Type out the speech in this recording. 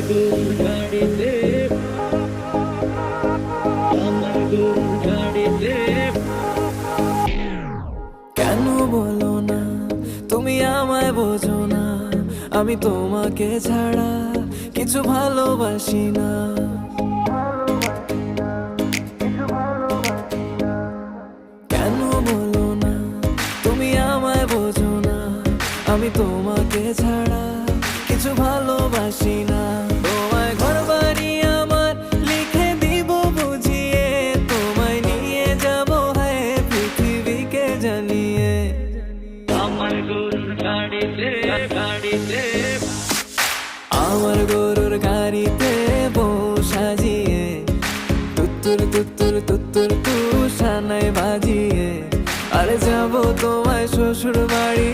গরুর গাড়িতে, আমার গরুর গাড়িতে। কেন বলো না তুমি আমায় বোঝো না, আমি তোমাকে ছাড়া কিছু ভালোবাসি না। কেন বলো না তুমি আমায় বোঝো না, আমি তোমাকে ছাড়া কিছু ভালোবাসি না। তোমায় ঘর বাড়ি আমার লিখে দিব বুঝিয়ে, তোমায় নিয়ে যাবো হ্যাঁ পৃথিবীকে জানিয়ে। আমার গরুর গাড়িতে, গাড়িতে, আমার গরুর গাড়িতে বউ সাজিয়ে, তুত্তুর তুত্তুর তুত্তুর তু সানাই বাজিয়ে, আরে যাবো তোমায় শ্বশুর বাড়ি